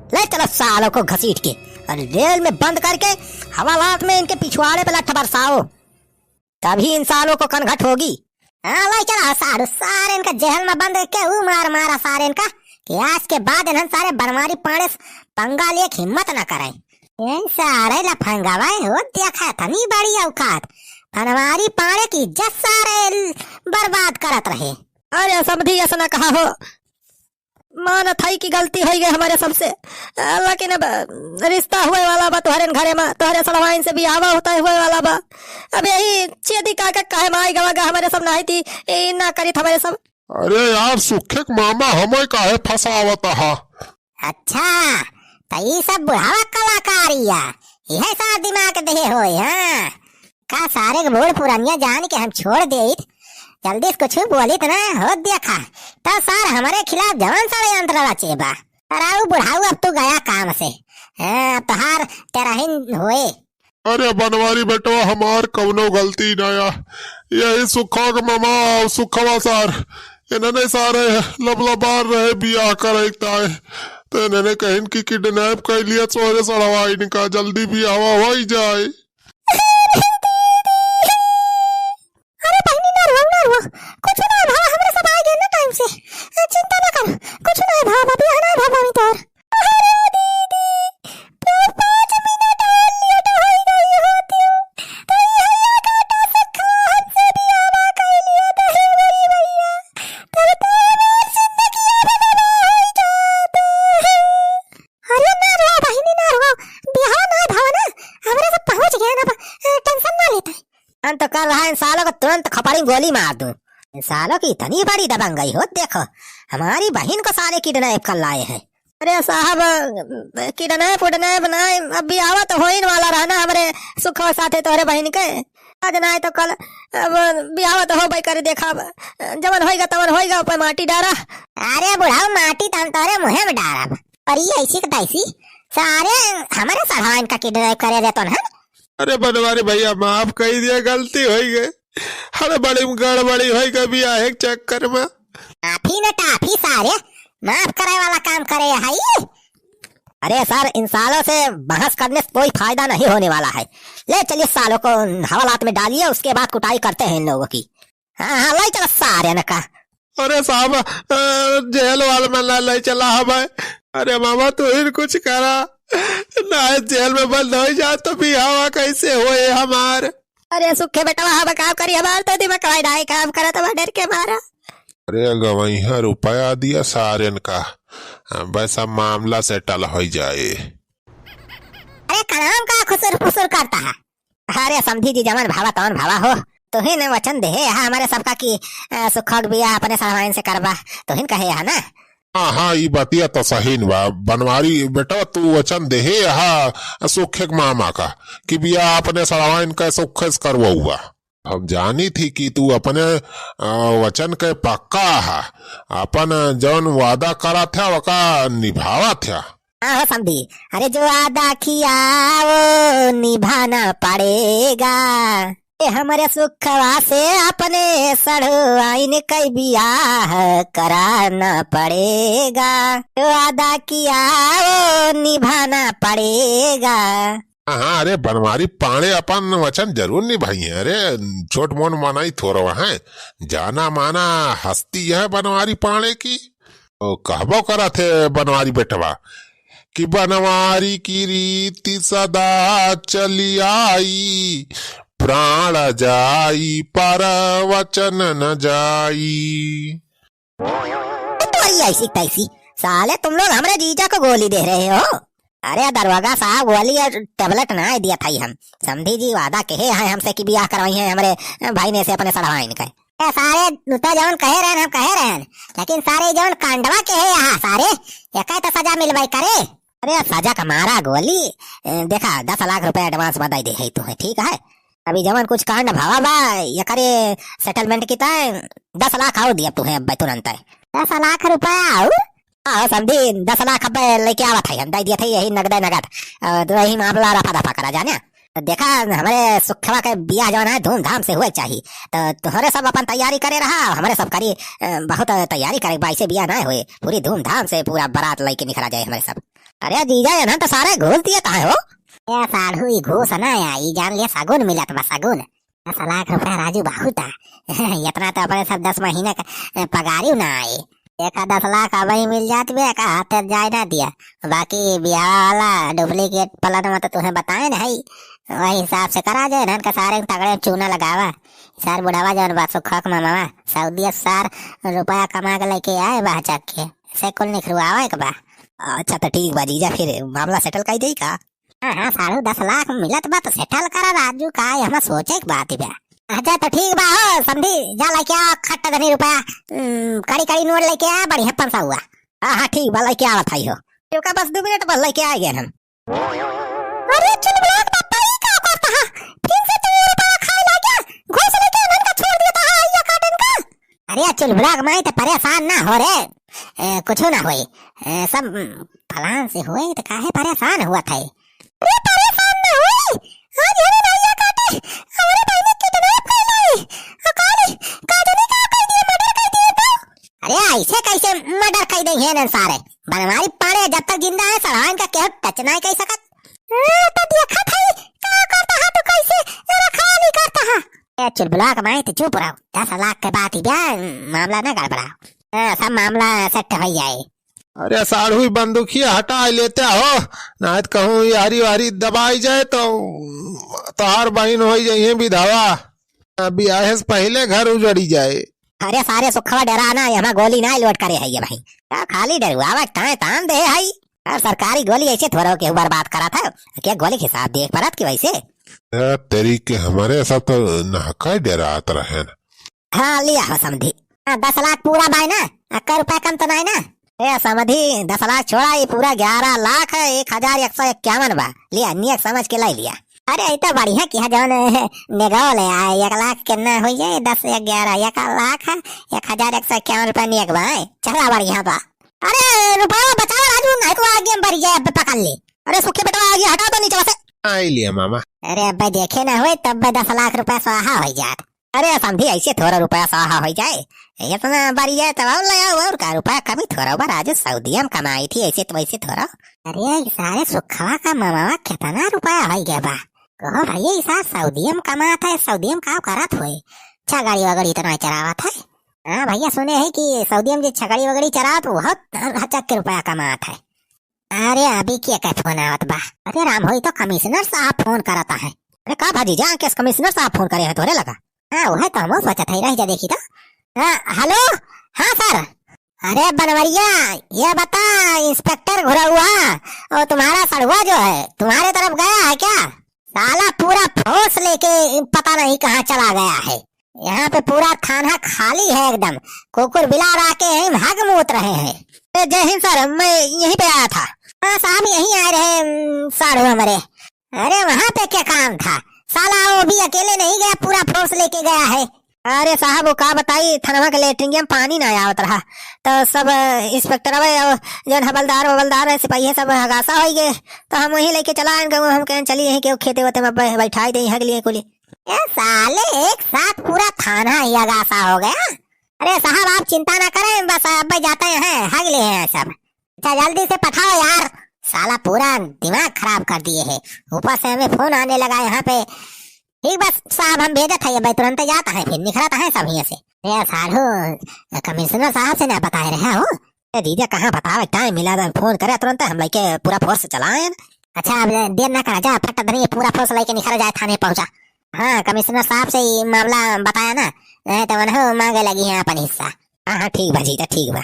ले चलो सालों को घसीट के और रेल में बंद करके हवालात में इनके पिछवाड़े पे लठ बरसाओ, तभी इन सालों को कनघट होगी। हाँ ले चलो सारू, सारे इनका जेल में बंद के मार मारा सारे इनका कि आज के बाद इन्हें सारे बनवारी पाड़े पंगा लिए हिम्मत न करे। सारे लफंगा भाई हो देखा था नहीं बड़ी औकात, बनवारी पाड़े की इज्जत सारे बर्बाद करत रहे। अरे समझी ऐसा न कहा हो, मान थाई की गलती हो गई हमारे सबसे, लेकिन अब रिश्ता हुए वाला बा तुम्हारे घरे में, तुम्हारे सड़वाइन से भी आवा होता है हुए वाला बा। अब यही चेदी काका कहे माई गवागा हमारे सब नहीं थी ना करी था हमारे सब। अरे यार सुखे मामा हमें काहे फसावत हा। अच्छा तो ये सब बुढ़ावा कलाकारिया यह सा दिमाग दे हो। हाँ का सारे बूढ़ पुरानिया जान के हम छोड़ दे, जल्दी कुछ बोली तो ना हो देखा तो सर हमारे खिलाफ जवान सारे यंत्र रचे बा। अरे बुढ़ाऊ अब तू गया काम से, तहार तेरा ही होए। अरे बनवारी बेटवा हमार कवनो गलती नया, यही सुखा के मामा सुखवा सार इन्होंने सारे लबलबार रहे बियाह करता है तो इन्होंने कहीं की किडनैप कर लिया चोरे सड़वा इनका जल्दी बियाह हो ही जाए। अरे बहनी ना रो कुछ ना भाव हमरे सब आ गए ना टाइम से, चिंता ना कर कुछ ना भाव अभी आना भाव अभी तोर। अरे दीदी तो 5 मिनट और लेट हो गई होती तो ये काटा से खान से भी आवा कर लिया तो है बड़ी भैया तब तो हमारी जिंदगी बदला हो जाते हैं। अरे ना रो बहनी ना रो, बिहार ना भाव ना हमरे सब पहुंच गए ना, टेंशन ना लेते। तो कर रहा इन सालों को तुरंत खपड़ी गोली मार दूं। इन सालों की इतनी बड़ी दबंगई हो, देखो हमारी बहन को सारे किडनैप कर लाए हैं। अरे साहब किडनैप नहीं, अब भी आवा तो हो ही वाला रहना हमारे सुख और साथे तोहरे बहन के, आज ना तो कल अब बिहावा तो हो भाई कर देखा जवन होएगा तवन होएगा, ऊपर माटी डारा। अरे बुढ़ाओ माटी तन तोरे मुहे में डारा और ये ऐसी तैसी सारे हमारे सहायन का किडनैप करे देतो ना। अरे बनवारी भैया माफ कर दिया, गलती हो गई। अरे बड़ी गड़बड़ी हो गई बियाह के चक्कर में। टाफी न टाफी सारे माफ करे वाला काम करे है ये। अरे सर इन सालों से बहस करने से कोई फायदा नहीं होने वाला है, ले चलिए सालों को हवालात में डालिए, उसके बाद कुटाई करते हैं इन लोगों की। हाँ ले चलो सारे न का। अरे साहब जेल वाले में ना ले चला हमें। अरे मामा तू ही कुछ करा ना, जेल में बंद हो जाए तो भी हवा कैसे होए हमार। अरे सुखे बेटा हम काम करी हमार तो दिमाग कवाई डाई काम करा तो डर के मारा। अरे गवैया रुपया दिया सारे का, वैसा मामला सेटल हो जाए। अरे कलाम का खुसुर फुसुर करता है। अरे समझी जी जमन भावा तवन भावा हो, तुहिन वचन दे हमारे सबका की सुखक बिया अपने सामान से करवा, तुहिन कहे है ना। हाँ ये बतिया तो सही बा बनवारी बेटा, तू वचन दे हा सुखे मामा का कि बिया अपने सड़वाइन का सुखे करवा हुआ। हम जानी थी कि तू अपने वचन के पक्का है, अपन जौन वादा करा था वका निभावा था। हाँ समझी, अरे जो वादा किया वो निभाना पड़ेगा, हमारे सुखवा से अपने सड़वाइन कई बियाह कराना पड़ेगा, वादा किया वो निभाना पड़ेगा। हाँ अरे बनवारी पाणे अपन वचन जरूर निभाई है। अरे छोट मोट माना ही थोड़ा है, जाना माना हस्ती है बनवारी पाणे की। तो कहबो करा थे बनवारी बेटवा कि बनवारी की रीति सदा चली आई, प्राण जाई पर वचन न जाई। तो ऐसी तैसी साले तुम लोग हमारे जीजा को गोली दे रहे हो। अरे दरवाजा साहब गोली टेबलेट ना दिया था हम, समझी जी वादा कहे हैं हमसे कि बियाह करवाई है हमारे भाई ने से अपने सड़वाइन का। सारे तो जवन कहे रहे हम कहे रहे, लेकिन सारे जवन कांडवा के है यहाँ सारे एक तो सजा मिलवाई करे। अरे सजा का मारा गोली देखा 10 लाख रुपए एडवांस बधाई दे है तुम्हें, ठीक है। अभी जवन कुछ कांड भावा बा ये करे सेटलमेंट की 10 लाख आओ दिया तुम्हें अब तुरंत 10 लाख रुपया आओ। हाँ समझी 10 लाख अब लेके आवा था हम, दे दिया था यही नगद तो यही मामला रफा दफा करा जाने। तो देखा हमारे सुखवा के बियाह जो है धूमधाम से हुए चाहिए, तो तुम्हारे सब अपन तैयारी करे रहा, हमारे सब करी बहुत तैयारी करे, 22 बियाह ना हुए, पूरी धूमधाम से पूरा बारात लेके निकला जाए हमारे सब। अरे जीजा ना तो सारे घूस दिए कहा हो। ए साढ़ू ई घूस ना या ई जान लिया सगुन मिलत बा सगुन। 10 लाख रुपया राजू बहुत इतना तो अपने सब 10 महीने का पगारी ना आए। एक 10 लाख अब ही मिल जात बे का हाथ जाए ना दिया। बाकी ब्याह वाला डुप्लीकेट पलन में तो तुम्हें बताए ना वही हिसाब से करा जाए ना का सारे तगड़े चूना लगावा। सार बुढ़ावा जवन बात सुखक मामा सऊदी सार रुपया कमा के लेके आए बा चक के से कुल निखरवावा एक बा। अच्छा तो ठीक बा जीजा फिर मामला सेटल कर देई का। हाँ साढ़ू 10 लाख मिलत बा तो सेटल करा राजू का हम सोचे एक बात बा। अच्छा तो ठीक बा हो समझी जा लेके आ खट्टा धनी रुपया कड़ी कड़ी नोट लेके आ बढ़िया 500 हुआ। हाँ ठीक बा लेके आवत है हो का बस 2 मिनट बस लेके आ गए हम। अरे चल ब्लॉक पापा ही का करता है फिर से तू रुपया खाए ला गया घोस लेके नन का छोड़ दिया था ये काटन का। अरे चल ब्लॉक में तो परेशान ना हो रे कुछ ना होई सब फलान से होए तो काहे परेशान हुआ था। अरे परेशान ना होई आज हरे भैया काटे हमारे भाई ने किडनैप कर ली अकाली काजनी का कर दिए मर्डर कर दिए तो। अरे ऐसे कैसे मर्डर कर दे हैं सारे बनवारी पाड़े जब तक जिंदा है सड़ान का केहू टच नहीं कर सकत। तो देखा था क्या करता है तो कैसे रखा नहीं करता है। ए चुल ब्लॉक में तो चुप रहो 10 लाख के बाद ही ब्याह मामला ना गड़बड़ाओ सब मामला सेट हो जाए। अरे साढ़ू बंदूकिया हटा लेते हो ना तो कहूँ यारी वारी दबाई जाए तो तोहार बहन हो जाइए विधवा ब्याह से पहले घर उजड़ी जाए। अरे सारे सुखवा डराना यहाँ गोली ना लोड करे है ये भाई क्या खाली डरुआवा टाए तान दे है और सरकारी गोली ऐसे थोड़ा के बर्बाद करा था क्या गोली के हिसाब देख परत की वैसे तेरी के हमारे सब तो नहका डरात रहे। हाँ लिया हो समझी 10 लाख पूरा भाई ना 1 रुपया कम तो नहीं ना। ए समझी 10 लाख छोड़ा ये पूरा 11 लाख 1151 बा लिया नियत समझ के लाई लिया। अरे इतना बढ़िया किया जौन निगाह ले आए 1 लाख कितना हो जाए 10 11 1 लाख 1151 रुपया नियत बा चला बढ़िया बा। अरे रुपया बचाओ राजू नहीं तो आगे बढ़ जाए पकड़ ले। अरे सुखे बेटा आगे हटा दो नीचे से आई लिया मामा। अरे अब देखे ना हुए तब 10 लाख रुपया स्वाहा हो जात। अरे समझी ऐसे थोड़ा रुपया स्वाहा हो जाए इतना बढ़ जाए तब और का रुपया कभी थोड़ा बार आज सऊदीया में कमाई थी ऐसे तो वैसे थोड़ा। अरे सारे सुखवा का मामा कितना रुपया हो गया बा कहो भैया ऐसा सऊदीया में कमा था सऊदीया में का करत हुए छगड़ी वगड़ी इतना चरावा था। हाँ भैया सुने है कि सऊदीया में छगड़ी वगड़ी चरा तो बहुत हचक के रुपया कमा था। अरे अभी क्या क्या फोन आवत बा। अरे राम होई तो कमिश्नर साहब फोन करता है। अरे का भाजी जा के कमिश्नर साहब फोन करे है तोरे लगा। हाँ वो है तो हम सोचा था रह जा देखी तो। हेलो हाँ सर। अरे बनवरिया ये बता इंस्पेक्टर घुरा हुआ और तुम्हारा सड़ुआ जो है तुम्हारे तरफ गया है क्या। साला पूरा फोर्स लेके पता नहीं कहाँ चला गया है। यहाँ पे पूरा थाना खाली है एकदम कुकुर बिलार आके भाग मूत रहे हैं। जय हिंद सर मैं यहीं पे आया था। हाँ साहब यहीं आए रहे साढ़ू हमारे। अरे वहाँ पे क्या काम था साला वो भी अकेले नहीं गया पूरा फोर्स लेके गया है। अरे साहब वो का बताई थनवा के लेटरिंग में पानी ना आवत रहा तो सब इंस्पेक्टर जो हवलदार सिपाही सब हगासा हो गए तो हम वहीं लेके चला हम कहें चलिए यहीं के खेते होते में बैठाई दे हगलिए कुली। साले एक साथ पूरा थाना ही हगासा हो गया। अरे साहब आप चिंता ना करें बस अब जाते हैं हगले हैं सब। अच्छा जल्दी से पठाओ यार साला पूरा दिमाग खराब कर दिए है ऊपर से हमें फोन आने लगा यहाँ पे। ठीक बस साहब हम भेजा था ये तुरंत जाता है फिर निखरता है सब यहाँ से। साढ़ू कमिश्नर साहब से ना बताए रहे हो दीदी कहाँ बतावे टाइम मिला था फोन करे तुरंत हम लेके पूरा फोर्स चलाए। अच्छा अब देर ना करा जा फट धनी पूरा फोर्स लेके निखर जाए थाने पहुंचा। हाँ कमिश्नर साहब से ये मामला बताया ना तो मांगे लगी है अपन हिस्सा। हाँ ठीक बा जीजा ठीक बा।